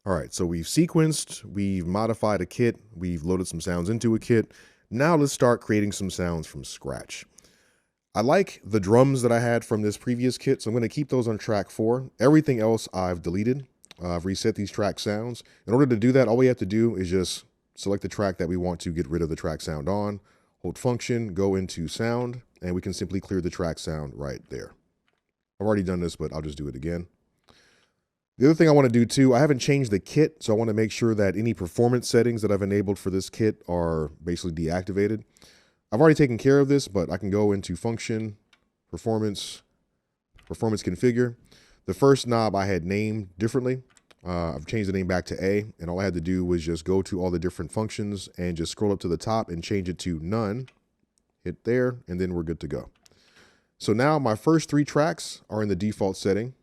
All right, so we've sequenced, we've modified a kit, we've loaded some sounds into a kit. Now let's start creating some sounds from scratch. I like the drums that I had from this previous kit, so I'm going to keep those on track 4. Everything else I've deleted. I've reset these track sounds. In order to do that, all we have to do is just select the track that we want to get rid of the track sound on, hold function, go into sound, and we can simply clear the track sound right there. I've already done this, but I'll just do it again. The other thing I want to do too, I haven't changed the kit, so I want to make sure that any performance settings that I've enabled for this kit are basically deactivated. I've already taken care of this, but I can go into function, performance configure. The first knob I had named differently. I've changed the name back to A, and all I had to do was just go to all the different functions and just scroll up to the top and change it to none. Hit there, and then we're good to go. So now my first 3 tracks are in the default setting.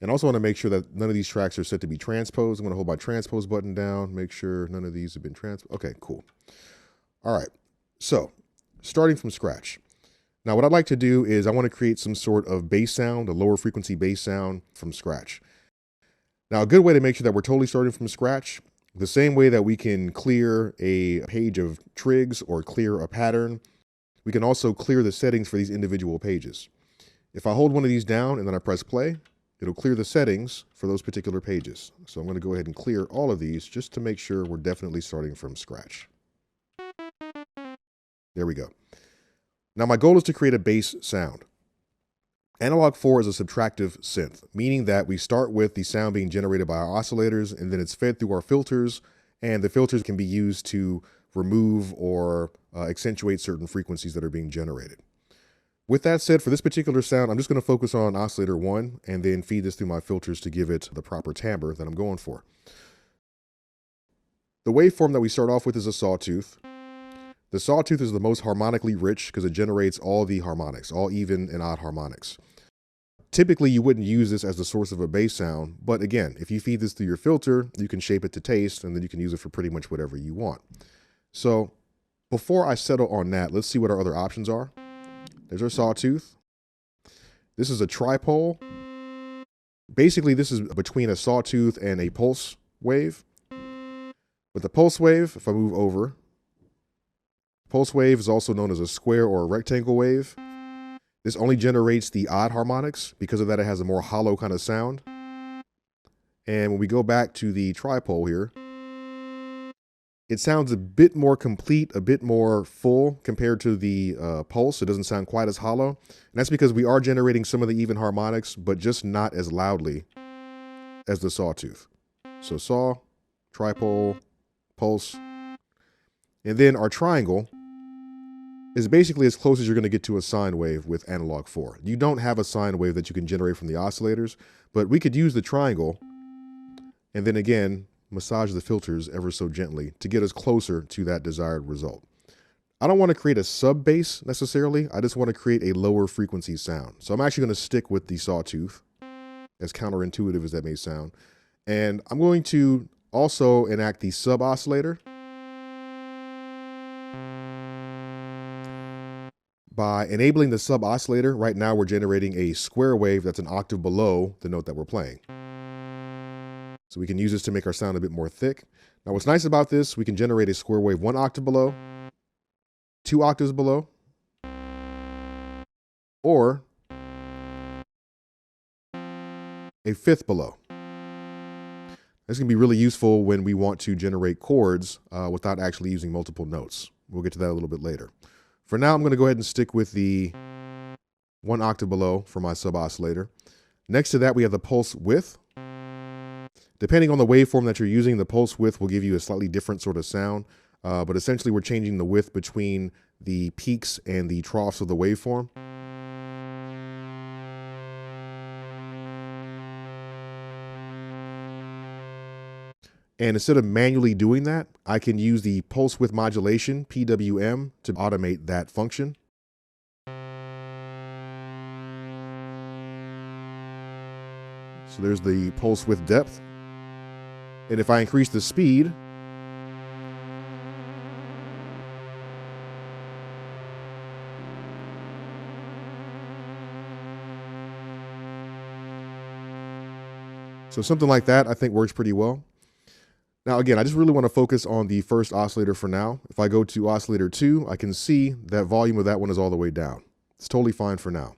And I also want to make sure that none of these tracks are set to be transposed. I'm going to hold my transpose button down, make sure none of these have been transposed. Okay, cool. All right, so starting from scratch. Now what I'd like to do is I want to create some sort of bass sound, a lower frequency bass sound from scratch. Now a good way to make sure that we're totally starting from scratch, the same way that we can clear a page of trigs or clear a pattern, we can also clear the settings for these individual pages. If I hold one of these down and then I press play, it'll clear the settings for those particular pages. So I'm going to go ahead and clear all of these just to make sure we're definitely starting from scratch. There we go. Now my goal is to create a bass sound. Analog 4 is a subtractive synth, meaning that we start with the sound being generated by our oscillators and then it's fed through our filters, and the filters can be used to remove or accentuate certain frequencies that are being generated. With that said, for this particular sound, I'm just going to focus on oscillator 1 and then feed this through my filters to give it the proper timbre that I'm going for. The waveform that we start off with is a sawtooth. The sawtooth is the most harmonically rich because it generates all the harmonics, all even and odd harmonics. Typically, you wouldn't use this as the source of a bass sound, but again, if you feed this through your filter, you can shape it to taste and then you can use it for pretty much whatever you want. So before I settle on that, let's see what our other options are. There's our sawtooth. This is a tripole. Basically, this is between a sawtooth and a pulse wave. With the pulse wave, if I move over, pulse wave is also known as a square or a rectangle wave. This only generates the odd harmonics. Because of that, it has a more hollow kind of sound. And when we go back to the tripole here, it sounds a bit more complete, a bit more full compared to the pulse. It doesn't sound quite as hollow. And that's because we are generating some of the even harmonics, but just not as loudly as the sawtooth. So saw, tripole, pulse. And then our triangle is basically as close as you're going to get to a sine wave with analog 4. You don't have a sine wave that you can generate from the oscillators, but we could use the triangle and then again, massage the filters ever so gently to get us closer to that desired result. I don't want to create a sub bass necessarily. I just want to create a lower frequency sound. So I'm actually going to stick with the sawtooth, as counterintuitive as that may sound. And I'm going to also enact the sub oscillator by enabling the sub oscillator. Right now we're generating a square wave that's an octave below the note that we're playing. So we can use this to make our sound a bit more thick. Now what's nice about this, we can generate a square wave 1 octave below, 2 octaves below, or a fifth below. This can be really useful when we want to generate chords without actually using multiple notes. We'll get to that a little bit later. For now, I'm going to go ahead and stick with the 1 octave below for my sub oscillator. Next to that, we have the pulse width. Depending on the waveform that you're using, the pulse width will give you a slightly different sort of sound, but essentially we're changing the width between the peaks and the troughs of the waveform. And instead of manually doing that, I can use the pulse width modulation, PWM, to automate that function. So there's the pulse width depth. And if I increase the speed, So something like that I think works pretty well. Now, again, I just really want to focus on the first oscillator for now. If I go to oscillator 2, I can see that volume of that one is all the way down. It's totally fine for now.